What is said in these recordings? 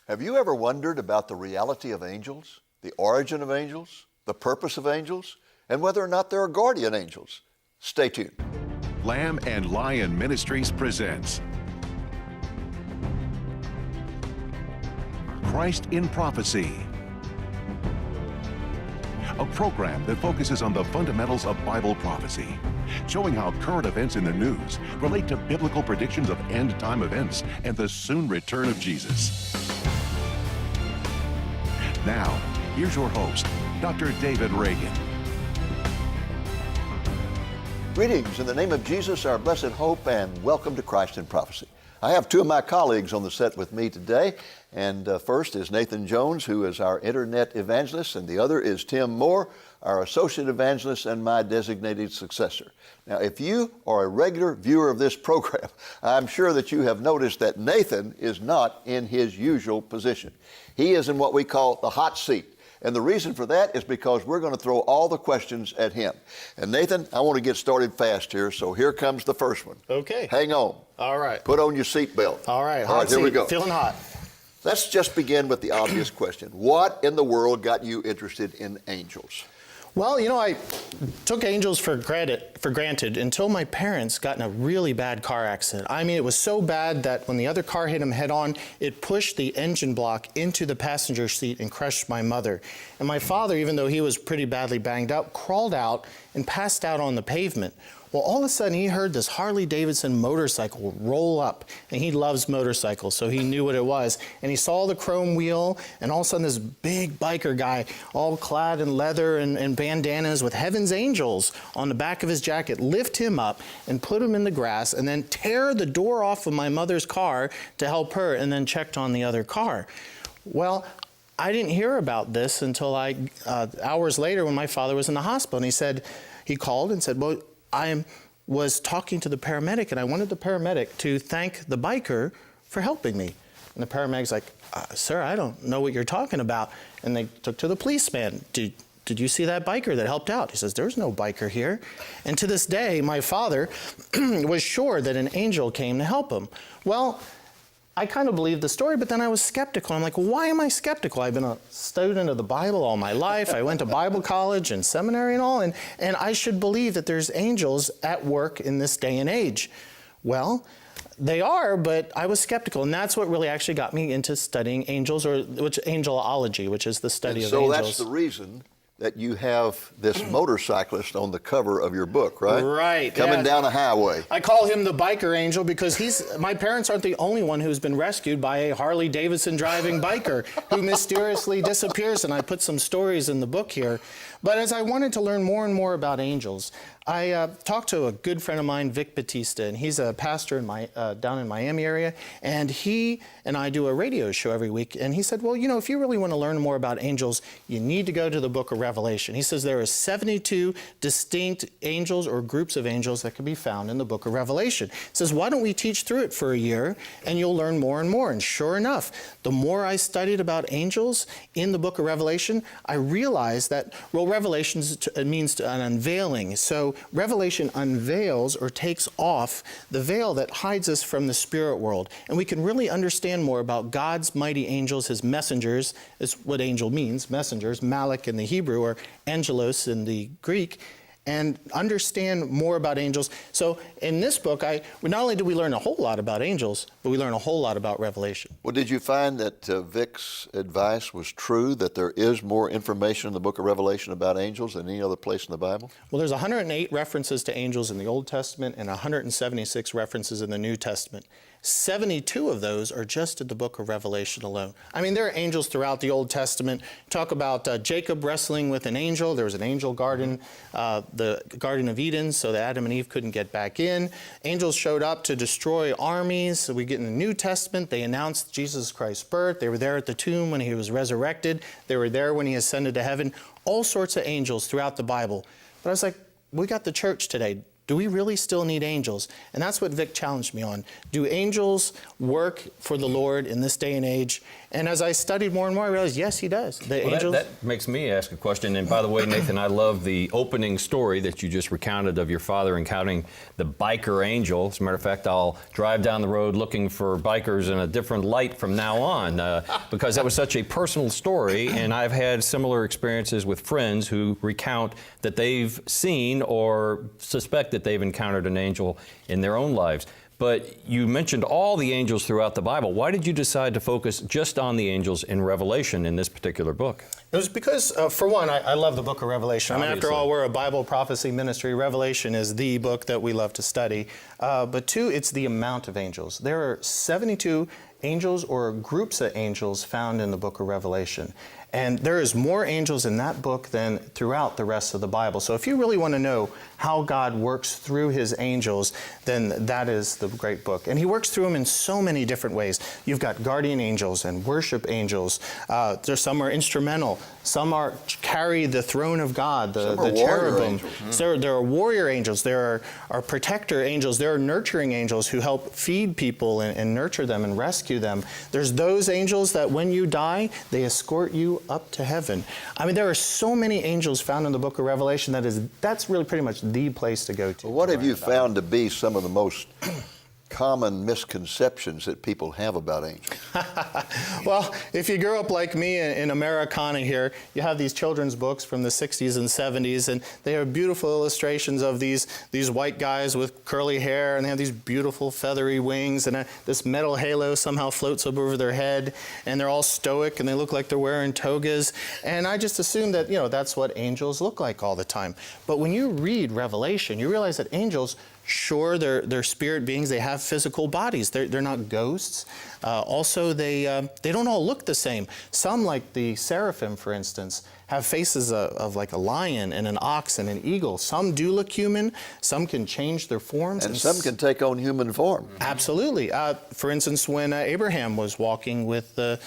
Have you ever wondered about the reality of angels, the origin of angels, the purpose of angels, and whether or not there are guardian angels? Stay tuned. Lamb and Lion Ministries presents Christ in Prophecy, a program that focuses on the fundamentals of Bible prophecy, showing how current events in the news relate to biblical predictions of end-time events and the soon return of Jesus. Now, here's your host, Dr. David Reagan. Greetings in the name of Jesus, our blessed hope, and welcome to Christ in Prophecy. I have two of my colleagues on the set with me today, and first is Nathan Jones, who is our internet evangelist, and the other is Tim Moore, our associate evangelist and my designated successor. Now, if you are a regular viewer of this program, I'm sure that you have noticed that Nathan is not in his usual position. He is in what we call the hot seat. And the reason for that is because we're going to throw all the questions at him. And Nathan, I want to get started fast here, so here comes the first one. Okay. Hang on. All right. Put on your seatbelt. All right, here we go. Feeling hot. Let's just begin with the obvious question. What in the world got you interested in angels? Well, you know, I took angels for granted until my parents got in a really bad car accident. I mean, it was so bad that when the other car hit them head on, it pushed the engine block into the passenger seat and crushed my mother. And my father, even though he was pretty badly banged up, crawled out and passed out on the pavement. Well, all of a sudden, he heard this Harley-Davidson motorcycle roll up, and he loves motorcycles, so he knew what it was. And he saw the chrome wheel, and all of a sudden, this big biker guy, all clad in leather and bandanas with Heaven's Angels on the back of his jacket, lift him up and put him in the grass, and then tear the door off of my mother's car to help her, and then checked on the other car. Well, I didn't hear about this until hours later when my father was in the hospital, and he called and said, well, I was talking to the paramedic, and I wanted the paramedic to thank the biker for helping me. And the paramedic's like, sir, I don't know what you're talking about. And they took to the policeman. Did you see that biker that helped out? He says, there's no biker here. And to this day, my father was sure that an angel came to help him. Well, I kind of believed the story, but then I was skeptical. I'm like, why am I skeptical? I've been a student of the Bible all my life. I went to Bible college and seminary and all, and I should believe that there's angels at work in this day and age. Well, they are, but I was skeptical, and that's what really actually got me into studying angels, which angelology, which is the study of angels. So that's the reason that you have this motorcyclist on the cover of your book, right? Right. Coming down a highway. I call him the biker angel because my parents aren't the only one who's been rescued by a Harley-Davidson driving biker who mysteriously disappears, and I put some stories in the book here. But as I wanted to learn more and more about angels, I talked to a good friend of mine, Vic Batista, and he's a pastor down in Miami area, and he and I do a radio show every week, and he said, well, you know, if you really want to learn more about angels, you need to go to the book of Revelation. He says there are 72 distinct angels or groups of angels that can be found in the book of Revelation. He says, why don't we teach through it for a year, and you'll learn more and more. And sure enough, the more I studied about angels in the book of Revelation, I realized that, well, Revelation means an unveiling. So Revelation unveils or takes off the veil that hides us from the spirit world. And we can really understand more about God's mighty angels, his messengers, is what angel means, messengers, Malach in the Hebrew or angelos in the Greek, and understand more about angels. So in this book, not only do we learn a whole lot about angels, but we learn a whole lot about Revelation. Well, did you find that Vic's advice was true, that there is more information in the book of Revelation about angels than any other place in the Bible? Well, there's 108 references to angels in the Old Testament and 176 references in the New Testament. 72 of those are just in the book of Revelation alone. I mean, there are angels throughout the Old Testament. Talk about Jacob wrestling with an angel. There was an angel garden, the Garden of Eden, so that Adam and Eve couldn't get back in. Angels showed up to destroy armies. So we get in the New Testament, they announced Jesus Christ's birth. They were there at the tomb when he was resurrected. They were there when he ascended to heaven. All sorts of angels throughout the Bible. But I was like, we got the church today. do we really still need angels? And that's what Vic challenged me on. Do angels work for the Lord in this day and age? And as I studied more and more, I realized, yes, he does. That makes me ask a question. And by the way, Nathan, I love the opening story that you just recounted of your father encountering the biker angel. As a matter of fact, I'll drive down the road looking for bikers in a different light from now on because that was such a personal story. And I've had similar experiences with friends who recount that they've seen or suspect that they've encountered an angel in their own lives. But you mentioned all the angels throughout the Bible. Why did you decide to focus just on the angels in Revelation in this particular book? It was because, for one, I love the book of Revelation. I mean, after all, we're a Bible prophecy ministry. Revelation is the book that we love to study. But two, it's the amount of angels. There are 72 angels or groups of angels found in the book of Revelation. And there is more angels in that book than throughout the rest of the Bible. So if you really want to know how God works through his angels, then that is the great book. And he works through them in so many different ways. You've got guardian angels and worship angels. There's some are instrumental. Some are carry the throne of God, the cherubim. So there are warrior angels. There are protector angels. There are nurturing angels who help feed people and nurture them and rescue them. There's those angels that when you die, they escort you up to heaven. I mean, there are so many angels found in the book of Revelation that's really pretty much the place to go to. Well, what have you found to be some of the most common misconceptions that people have about angels? Well, if you grew up like me in Americana here, you have these children's books from the 60s and 70s, and they have beautiful illustrations of these white guys with curly hair, and they have these beautiful feathery wings, and this metal halo somehow floats up over their head, and they're all stoic, and they look like they're wearing togas. And I just assumed that, that's what angels look like all the time. But when you read Revelation, you realize that angels, sure, they're spirit beings. They have physical bodies. They're not ghosts. Also, they don't all look the same. Some, like the seraphim, for instance, have faces of like a lion and an ox and an eagle. Some do look human. Some can change their forms. And some can take on human form. Absolutely. For instance, when Abraham was walking with the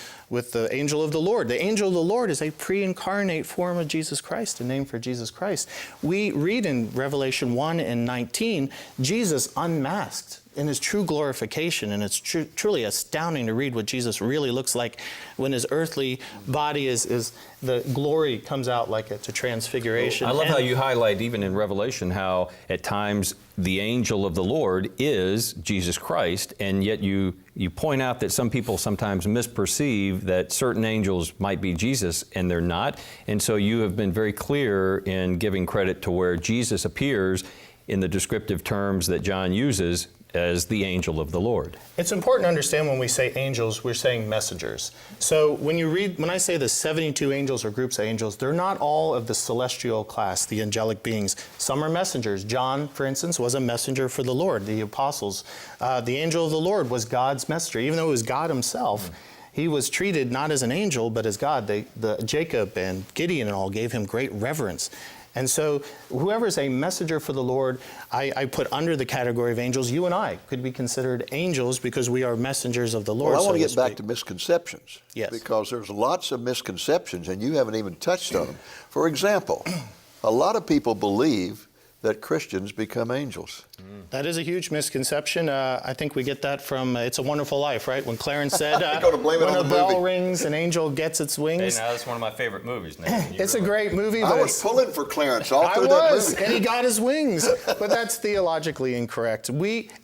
angel of the Lord. The angel of the Lord is a pre-incarnate form of Jesus Christ, a name for Jesus Christ. We read in Revelation 1 and 19, Jesus unmasked in his true glorification, and it's truly astounding to read what Jesus really looks like when his earthly body is the glory comes out like it's a transfiguration. I love how you highlight even in Revelation how at times the angel of the Lord is Jesus Christ, and yet you point out that some people sometimes misperceive that certain angels might be Jesus and they're not. And so you have been very clear in giving credit to where Jesus appears in the descriptive terms that John uses as the angel of the Lord. It's important to understand when we say angels, we're saying messengers. So when I say the 72 angels or groups of angels, they're not all of the celestial class, the angelic beings. Some are messengers. John, for instance, was a messenger for the Lord, the apostles. The angel of the Lord was God's messenger. Even though it was God himself, he was treated not as an angel, but as God. Jacob and Gideon and all gave him great reverence. And so whoever is a messenger for the Lord, I put under the category of angels. You and I could be considered angels because we are messengers of the Lord. Well, I want to get back to misconceptions. Yes. Because there's lots of misconceptions, and you haven't even touched on them. For example, a lot of people believe that Christians become angels. That is a huge misconception. I think we get that from It's a Wonderful Life, right? When Clarence said, Gotta blame it when on a the bell movie. rings, an angel gets its wings. Hey, now that's one of my favorite movies, Nathan. It's a great movie, I but was pulling for Clarence all I through that was, movie. and he got his wings. But that's theologically incorrect.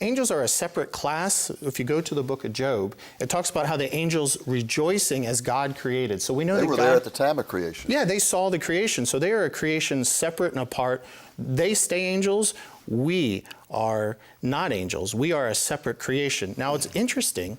Angels are a separate class. If you go to the book of Job, it talks about how the angels rejoicing as God created. So we know They that were God, there at the time of creation. yeah, they saw the creation. So they are a creation separate and apart. They stay angels. We are not angels. We are a separate creation. Now, it's interesting.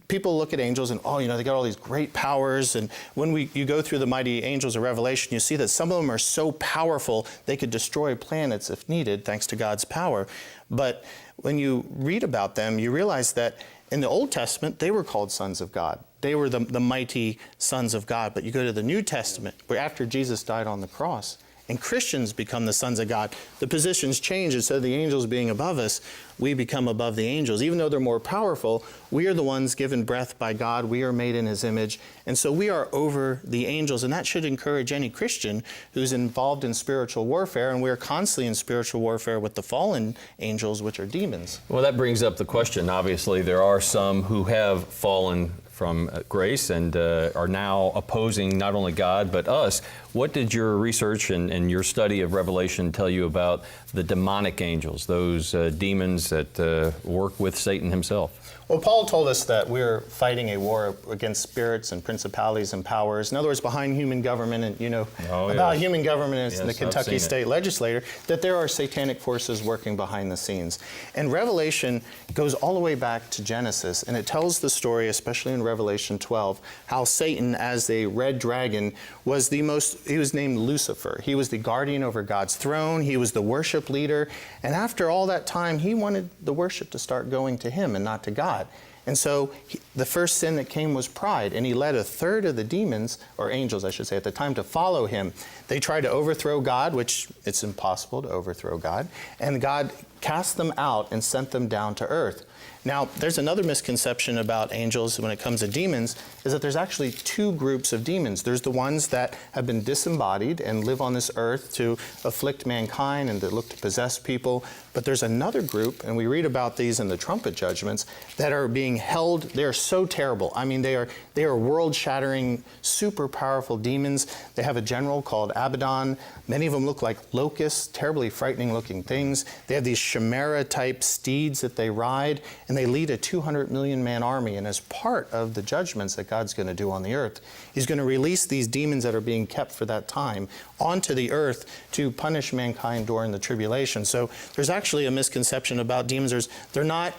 People look at angels and, they got all these great powers. And when you go through the mighty angels of Revelation, you see that some of them are so powerful, they could destroy planets if needed, thanks to God's power. But when you read about them, you realize that in the Old Testament, they were called sons of God. They were the mighty sons of God. But you go to the New Testament, where after Jesus died on the cross, and Christians become the sons of God. The positions change. Instead of the angels being above us, we become above the angels. Even though they're more powerful, we are the ones given breath by God. We are made in his image. And so we are over the angels. And that should encourage any Christian who's involved in spiritual warfare. And we're constantly in spiritual warfare with the fallen angels, which are demons. Well, that brings up the question. Obviously, there are some who have fallen from grace and are now opposing not only God but us. What did your research and your study of Revelation tell you about the demonic angels, those demons that work with Satan himself? Well, Paul told us that we're fighting a war against spirits and principalities and powers. In other words, behind human government, and you know about human government in the Kentucky State Legislature, that there are satanic forces working behind the scenes. And Revelation goes all the way back to Genesis, and it tells the story, especially in Revelation 12, how Satan, as a red dragon, was he was named Lucifer. He was the guardian over God's throne. He was the worship leader. And after all that time, he wanted the worship to start going to him and not to God. And so the first sin that came was pride, and he led a third of the demons, or angels I should say at the time, to follow him. They tried to overthrow God, which it's impossible to overthrow God, and God cast them out and sent them down to earth. Now, there's another misconception about angels when it comes to demons, is that there's actually two groups of demons. There's the ones that have been disembodied and live on this earth to afflict mankind and that look to possess people. But there's another group, and we read about these in the trumpet judgments, that are being held. They are so terrible. I mean, they are world-shattering, super powerful demons. They have a general called Abaddon. Many of them look like locusts, terribly frightening-looking things. They have these chimera-type steeds that they ride, and they lead a 200 million man army. And as part of the judgments that God's going to do on the earth, he's going to release these demons that are being kept for that time onto the earth to punish mankind during the tribulation. So there's actually a misconception about demons. They're not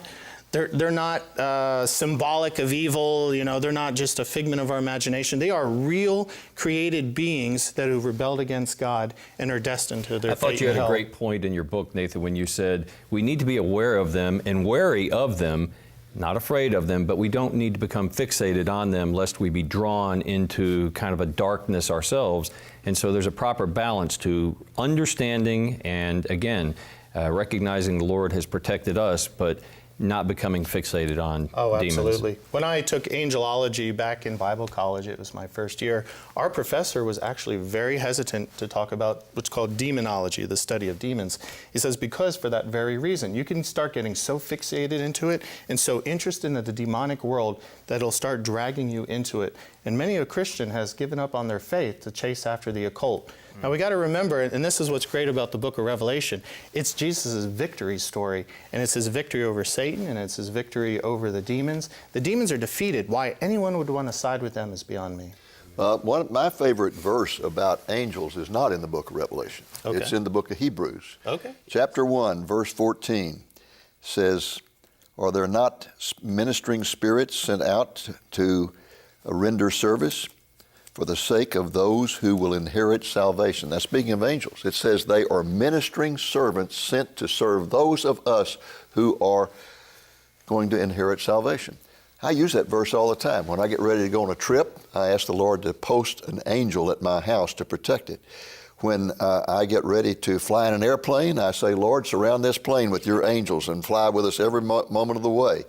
symbolic of evil. You know, they're not just a figment of our imagination. They are real created beings that have rebelled against God and are destined to their fate. I thought you had in a hell. great point in your book, Nathan, when you said we need to be aware of them and wary of them, not afraid of them, but we don't need to become fixated on them lest we be drawn into kind of a darkness ourselves. And so there's a proper balance to understanding and, again, recognizing the Lord has protected us, but not becoming fixated on demons. Absolutely. When I took angelology back in Bible college, it was my first year, our professor was actually very hesitant to talk about what's called demonology, the study of demons. He says, because for that very reason, you can start getting so fixated into it and so interested in the demonic world that it'll start dragging you into it. And many a Christian has given up on their faith to chase after the occult. Now we got to remember, and this is what's great about the book of Revelation, it's Jesus' victory story, and it's his victory over Satan, and it's his victory over the demons. The demons are defeated. Why anyone would want to side with them is beyond me. One of my favorite verse about angels is not in the book of Revelation. Okay. It's in the book of Hebrews. Okay. Chapter 1, verse 14 says, "Are there not ministering spirits sent out to render service for the sake of those who will inherit salvation?" That's speaking of angels. It says they are ministering servants sent to serve those of us who are going to inherit salvation. I use that verse all the time. When I get ready to go on a trip, I ask the Lord to post an angel at my house to protect it. When I get ready to fly in an airplane, I say, Lord, surround this plane with your angels and fly with us every moment of the way.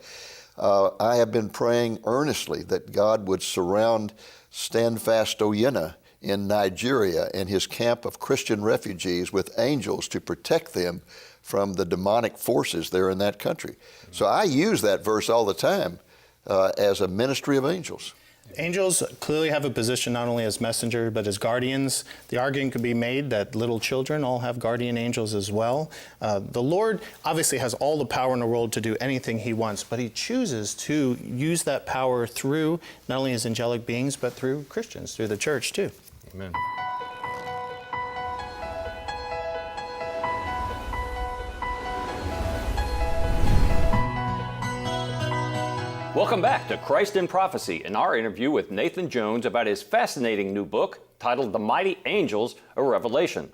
I have been praying earnestly that God would surround Standfast Oyena in Nigeria and his camp of Christian refugees with angels to protect them from the demonic forces there in that country. So I use that verse all the time as a ministry of angels. Angels clearly have a position not only as messenger but as guardians. The argument could be made that little children all have guardian angels as well. The Lord obviously has all the power in the world to do anything he wants, but he chooses to use that power through not only his angelic beings but through Christians, through the church too. Amen. Welcome back to Christ in Prophecy and our interview with Nathan Jones about his fascinating new book titled The Mighty Angels of Revelation.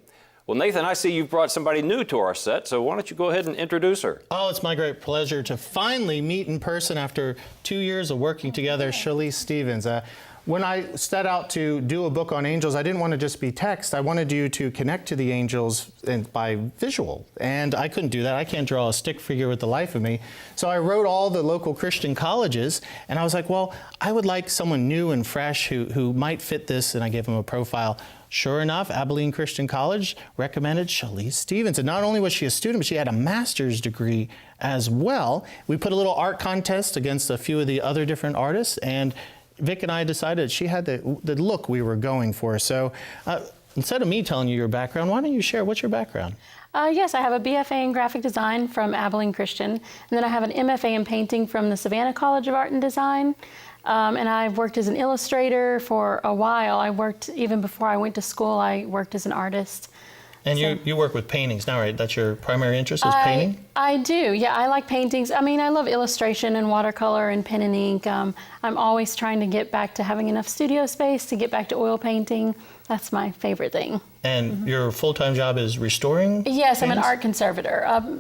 Well, Nathan, I see you've brought somebody new to our set, so why don't you go ahead and introduce her? Oh, it's my great pleasure to finally meet in person after 2 years of working together, Shalise Stevens. when I set out to do a book on angels, I didn't want to just be text. I wanted you to connect to the angels by visual. And I couldn't do that. I can't draw a stick figure with the life of me. So I wrote all the local Christian colleges, and I was like, well, I would like someone new and fresh who might fit this, and I gave them a profile. Sure enough, Abilene Christian College recommended Shalise Stevens. And not only was she a student, but she had a master's degree as well. We put a little art contest against a few of the other different artists, and Vic and I decided she had the look we were going for. So instead of me telling you your background, why don't you share what's your background? Yes, I have a BFA in graphic design from Abilene Christian, and then I have an MFA in painting from the Savannah College of Art and Design. And I've worked as an illustrator for a while. I worked, even before I went to school, I worked as an artist. And you work with paintings now, right? That's your primary interest is painting? I do, yeah. I like paintings. I mean, I love illustration and watercolor and pen and ink. I'm always trying to get back to having enough studio space to get back to oil painting. That's my favorite thing. And your full-time job is restoring Yes, I'm an paintings? art conservator,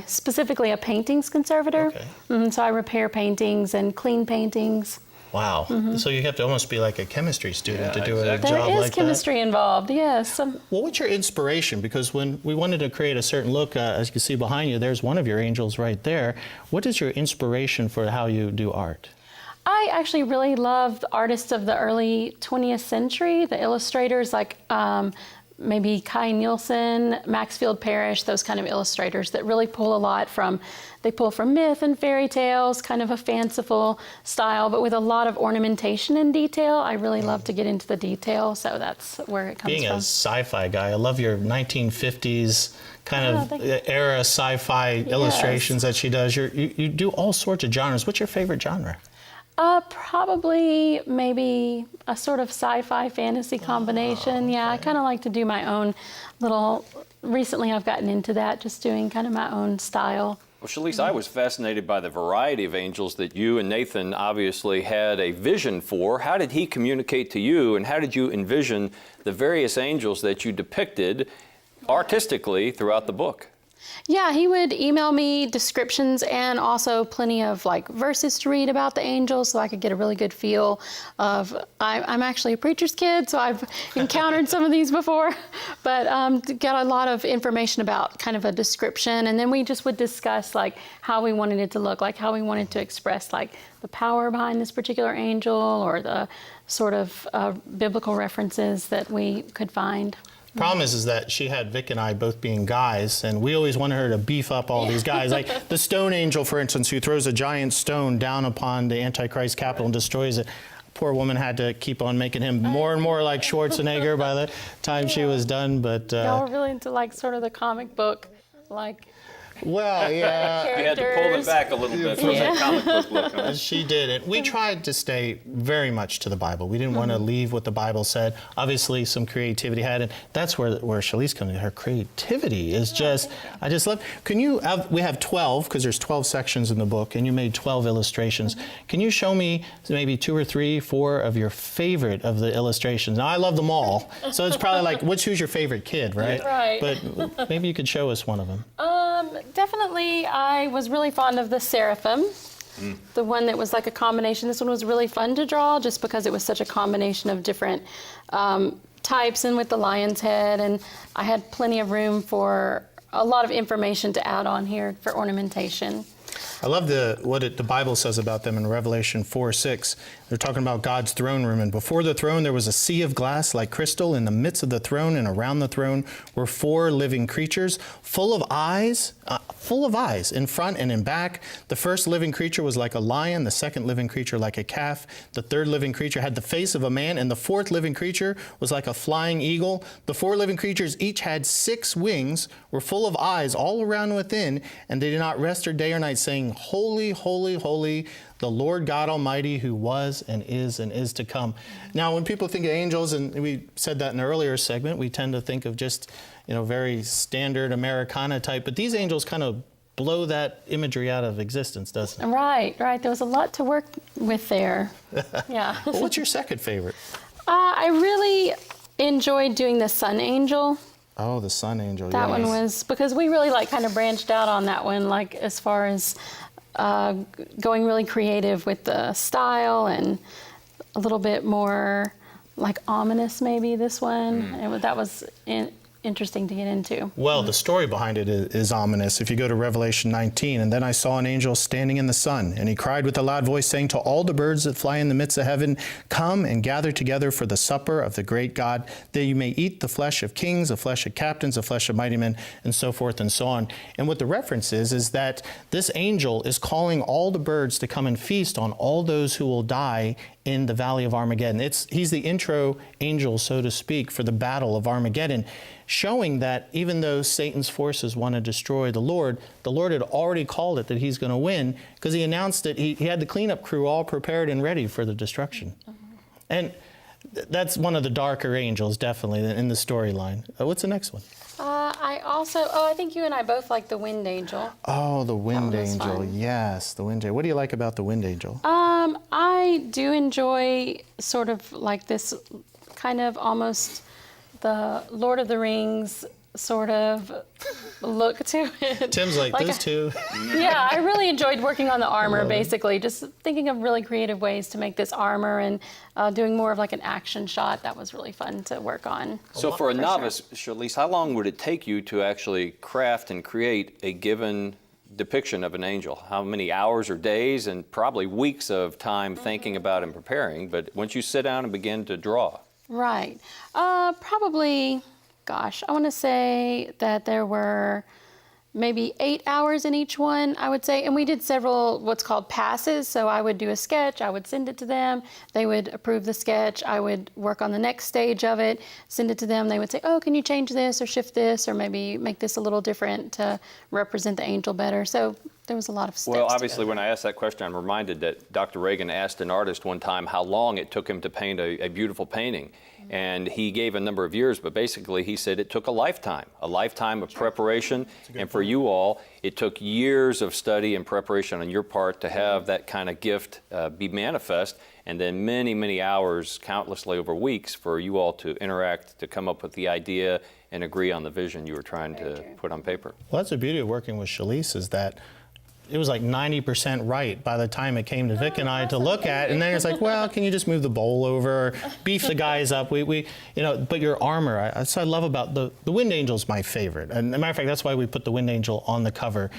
specifically a paintings conservator. Okay. So I repair paintings and clean paintings. Wow. So you have to almost be like a chemistry student to do a There job is like chemistry involved, yes. that. Well, what's your inspiration? Because when we wanted to create a certain look, as you can see behind you, there's one of your angels right there. What is your inspiration for how you do art? I actually really love artists of the early 20th century, the illustrators like maybe Kai Nielsen, Maxfield Parrish, those kind of illustrators that really pull a lot from, they pull from myth and fairy tales, kind of a fanciful style, but with a lot of ornamentation and detail. I really love to get into the detail, so that's where it comes Being from. a sci-fi guy, I love your 1950s kind of era sci-fi illustrations that she does. You do all sorts of genres. What's your favorite genre? Probably maybe a sort of sci-fi fantasy combination. Yeah, I kind of like to do my own little, recently I've gotten into that, just doing kind of my own style. Well, Shalise, I was fascinated by the variety of angels that you and Nathan obviously had a vision for. How did he communicate to you, and how did you envision the various angels that you depicted artistically throughout the book? Yeah, he would email me descriptions and also plenty of like verses to read about the angels so I could get a really good feel of, I'm actually a preacher's kid, so I've encountered some of these before, but got a lot of information about kind of a description, and then we just would discuss like how we wanted it to look, like how we wanted to express like the power behind this particular angel or the sort of biblical references that we could find. Problem is that she had Vic and I both being guys, and we always wanted her to beef up all these guys. Like the stone angel, for instance, who throws a giant stone down upon the Antichrist capital and destroys it. Poor woman had to keep on making him more and more like Schwarzenegger by the time she was done. But Y'all were really into like sort of the comic book, like well, yeah. You had to pull it back a little bit from that comic book look. Huh? She did it. We tried to stay very much to the Bible. We didn't want to leave what the Bible said. Obviously, some creativity had it. That's where Shalise comes in. Her creativity is just, I just love. Can you, we have 12, because there's 12 sections in the book, and you made 12 illustrations. Can you show me maybe 2 or 3, 4 of your favorite of the illustrations? Now, I love them all, so it's probably like, who's your favorite kid, right? Right. But maybe you could show us one of them. Definitely, I was really fond of the seraphim, the one that was like a combination. This one was really fun to draw just because it was such a combination of different types and with the lion's head, and I had plenty of room for a lot of information to add on here for ornamentation. I love what the Bible says about them in Revelation 4:6. They're talking about God's throne room, and before the throne there was a sea of glass like crystal. In the midst of the throne and around the throne were 4 living creatures, full of eyes in front and in back. The first living creature was like a lion, the second living creature like a calf. The third living creature had the face of a man, and the fourth living creature was like a flying eagle. The 4 living creatures each had 6 wings, were full of eyes all around within, and they did not rest or day or night, saying, Holy, holy, holy, the Lord God Almighty, who was and is to come. Now, when people think of angels, and we said that in an earlier segment, we tend to think of just, very standard Americana type, but these angels kind of blow that imagery out of existence, doesn't it? Right. There was a lot to work with there. Yeah. Well, what's your second favorite? I really enjoyed doing the sun angel. Oh, the sun angel. That yes. one was, because we really kind of branched out on that one, like as far as going really creative with the style and a little bit more like ominous, maybe this one. That was interesting to get into. Well, the story behind it is ominous. If you go to Revelation 19, and then I saw an angel standing in the sun, and he cried with a loud voice, saying to all the birds that fly in the midst of heaven, come and gather together for the supper of the great God, that you may eat the flesh of kings, the flesh of captains, the flesh of mighty men, and so forth and so on. And what the reference is that this angel is calling all the birds to come and feast on all those who will die in the Valley of Armageddon. He's the intro angel, so to speak, for the battle of Armageddon, showing that even though Satan's forces want to destroy the Lord had already called it that he's going to win, because he announced that he had the cleanup crew all prepared and ready for the destruction. And that's one of the darker angels, definitely, in the storyline. What's the next one? I think you and I both like the Wind Angel. Oh, the Wind That one was Angel. fun. Yes, the Wind Angel. What do you like about the Wind Angel? I do enjoy sort of like this kind of almost the Lord of the Rings sort of look to it. Tim's like those two. Yeah, I really enjoyed working on the armor, basically, just thinking of really creative ways to make this armor and doing more of like an action shot. That was really fun to work on. So for a novice, Shalise, how long would it take you to actually craft and create a given depiction of an angel? How many hours or days, and probably weeks of time thinking about and preparing, but once you sit down and begin to draw? Right. Probably, gosh, I want to say that there were maybe 8 hours in each one, I would say. And we did several what's called passes. So I would do a sketch, I would send it to them. They would approve the sketch. I would work on the next stage of it, send it to them. They would say, oh, can you change this or shift this or maybe make this a little different to represent the angel better. So there was a lot of steps. Well, obviously, when I asked that question, I'm reminded that Dr. Reagan asked an artist one time how long it took him to paint a beautiful painting. And he gave a number of years, but basically he said it took a lifetime of preparation. And for you all, it took years of study and preparation on your part to have that kind of gift be manifest, and then many, many hours, countlessly over weeks, for you all to interact, to come up with the idea and agree on the vision you were trying to put on paper. Well, that's the beauty of working with Shalise, is that it was like 90% right by the time it came to Vic and I to look at, and then it's like, well, can you just move the bowl over, or beef the guys up? But your armor, that's what I love about the Wind Angel's my favorite. And as a matter of fact, that's why we put the Wind Angel on the cover.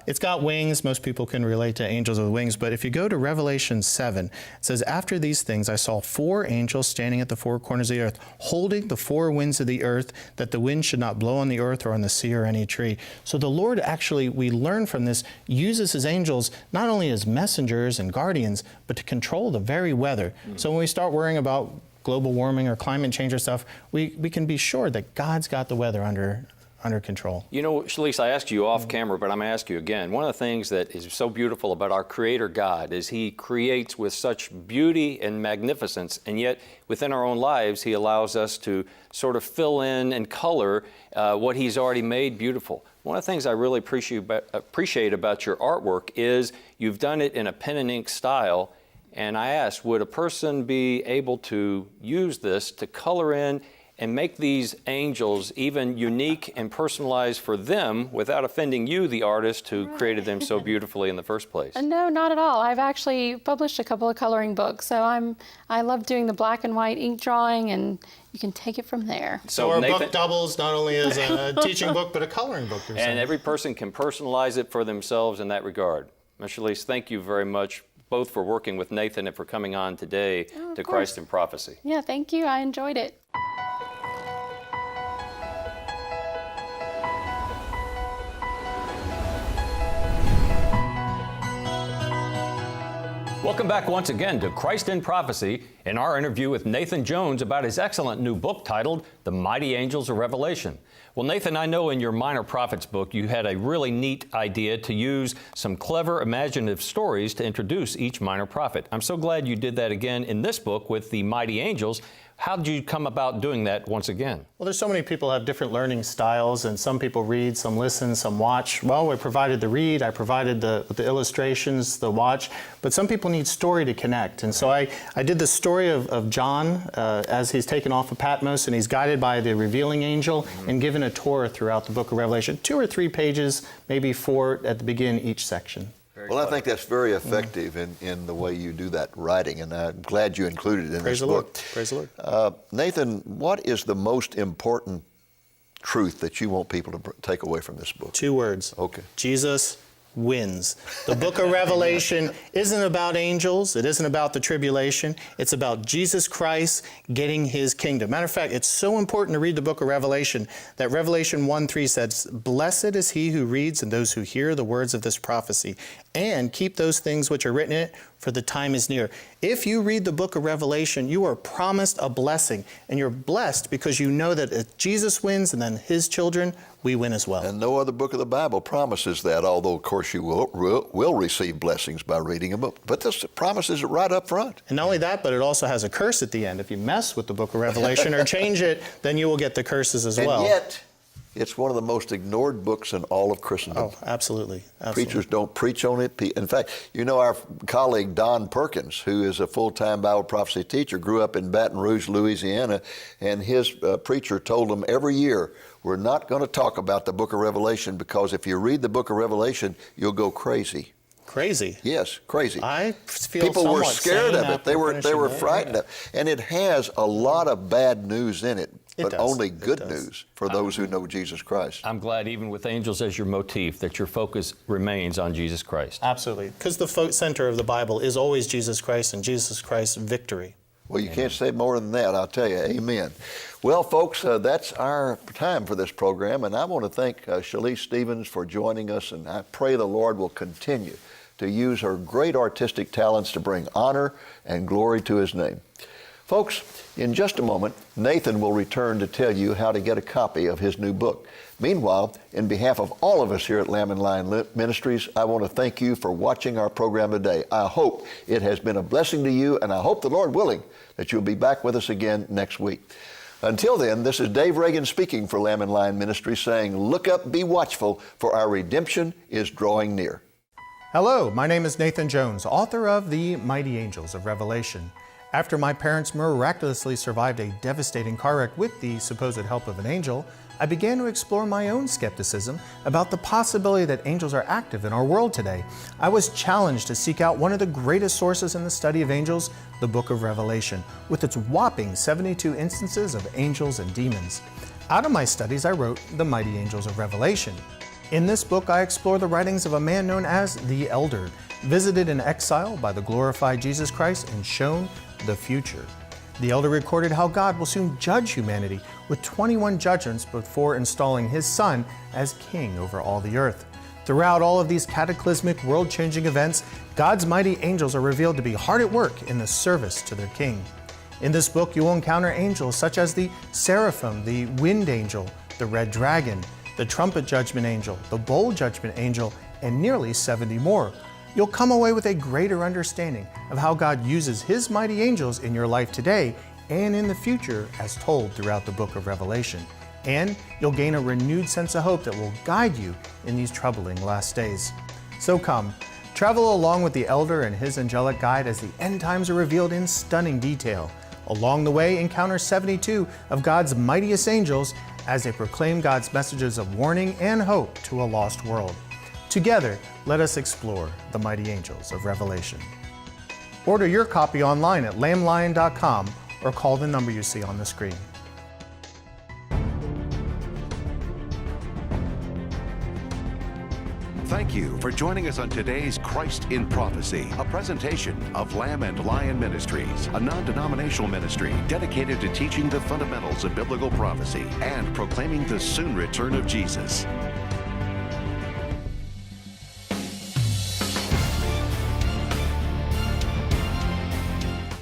It's got wings. Most people can relate to angels with wings, but if you go to Revelation 7, it says, after these things, I saw 4 angels standing at the 4 corners of the earth, holding the 4 winds of the earth, that the wind should not blow on the earth or on the sea or any tree. So the Lord actually, we learn from this, uses his angels not only as messengers and guardians, but to control the very weather. So when we start worrying about global warming or climate change or stuff, we can be sure that God's got the weather under control. You know, Shalise, I asked you off camera, but I'm going to ask you again. One of the things that is so beautiful about our Creator God is He creates with such beauty and magnificence, and yet within our own lives, He allows us to sort of fill in and color what He's already made beautiful. One of the things I really appreciate about your artwork is you've done it in a pen and ink style, and I asked, would a person be able to use this to color in and make these angels even unique and personalized for them without offending you, the artist who created them so beautifully in the first place? No, not at all. I've actually published a couple of coloring books, so I love doing the black and white ink drawing, and you can take it from there. So our book doubles not only as a teaching book, but a coloring book. And every person can personalize it for themselves in that regard. Ms. Shalise, thank you very much, both for working with Nathan and for coming on today to Christ in Prophecy. Yeah, thank you. I enjoyed it. Welcome back once again to Christ in Prophecy and our interview with Nathan Jones about his excellent new book titled The Mighty Angels of Revelation. Well, Nathan, I know in your Minor Prophets book you had a really neat idea to use some clever imaginative stories to introduce each minor prophet. I'm so glad you did that again in this book with The Mighty Angels. How did you come about doing that once again? Well, there's so many people have different learning styles, and some people read, some listen, some watch. Well, we provided the read, I provided the illustrations, the watch, but some people need story to connect. And so I did the story of John as he's taken off of Patmos, and he's guided by the revealing angel and given a tour throughout the book of Revelation. 2 or 3 pages, maybe 4 at the beginning each section. Well, I think that's very effective in the way you do that writing, and I'm glad you included it in Praise this the Lord. book. Praise the Lord. Nathan, what is the most important truth that you want people to take away from this book? 2 words. Okay. Jesus wins. The book of Revelation isn't about angels. It isn't about the tribulation. It's about Jesus Christ getting his kingdom. Matter of fact, it's so important to read the book of Revelation that Revelation 1:3 says, "Blessed is he who reads and those who hear the words of this prophecy, and keep those things which are written in it, for the time is near." If you read the book of Revelation, you are promised a blessing, and you're blessed because you know that if Jesus wins and then his children, we win as well. And no other book of the Bible promises that, although, of course, you will receive blessings by reading a book. But this promises it right up front. And not only that, but it also has a curse at the end. If you mess with the book of Revelation or change it, then you will get the curses as well. And yet, it's one of the most ignored books in all of Christendom. Oh, absolutely. Absolutely. Preachers don't preach on it. In fact, you know, our colleague Don Perkins, who is a full-time Bible prophecy teacher, grew up in Baton Rouge, Louisiana, and his preacher told him every year, "We're not going to talk about the book of Revelation because if you read the book of Revelation, you'll go crazy." Crazy. Yes, crazy. I feel People were somewhat scared sane of it. after They were finishing that, frightened yeah. of it. And it has a lot of bad news in it, It but does. only It good does. news for those who know Jesus Christ. I'm glad, even with angels as your motif, that your focus remains on Jesus Christ. Absolutely. Because the center of the Bible is always Jesus Christ and Jesus Christ's victory. Well, you can't say more than that, I'll tell you. Amen. Well, folks, that's our time for this program, and I want to thank Shalise Stevens for joining us, and I pray the Lord will continue to use her great artistic talents to bring honor and glory to his name. Folks, in just a moment, Nathan will return to tell you how to get a copy of his new book. Meanwhile, in behalf of all of us here at Lamb and Lion Ministries, I want to thank you for watching our program today. I hope it has been a blessing to you, and I hope, the Lord willing, that you'll be back with us again next week. Until then, this is Dave Reagan speaking for Lamb and Lion Ministries, saying, "Look up, be watchful, for our redemption is drawing near." Hello, my name is Nathan Jones, author of The Mighty Angels of Revelation. After my parents miraculously survived a devastating car wreck with the supposed help of an angel, I began to explore my own skepticism about the possibility that angels are active in our world today. I was challenged to seek out one of the greatest sources in the study of angels, the Book of Revelation, with its whopping 72 instances of angels and demons. Out of my studies, I wrote The Mighty Angels of Revelation. In this book, I explore the writings of a man known as the Elder, visited in exile by the glorified Jesus Christ and shown the future. The Elder recorded how God will soon judge humanity with 21 judgments before installing his Son as king over all the earth. Throughout all of these cataclysmic, world-changing events, God's mighty angels are revealed to be hard at work in the service to their king. In this book, you will encounter angels such as the Seraphim, the Wind Angel, the Red Dragon, the Trumpet Judgment Angel, the Bowl Judgment Angel, and nearly 70 more. You'll come away with a greater understanding of how God uses his mighty angels in your life today and in the future as told throughout the book of Revelation. And you'll gain a renewed sense of hope that will guide you in these troubling last days. So come, travel along with the Elder and his angelic guide as the end times are revealed in stunning detail. Along the way, encounter 72 of God's mightiest angels as they proclaim God's messages of warning and hope to a lost world. Together, let us explore the mighty angels of Revelation. Order your copy online at lamblion.com or call the number you see on the screen. Thank you for joining us on today's Christ in Prophecy, a presentation of Lamb and Lion Ministries, a non-denominational ministry dedicated to teaching the fundamentals of biblical prophecy and proclaiming the soon return of Jesus.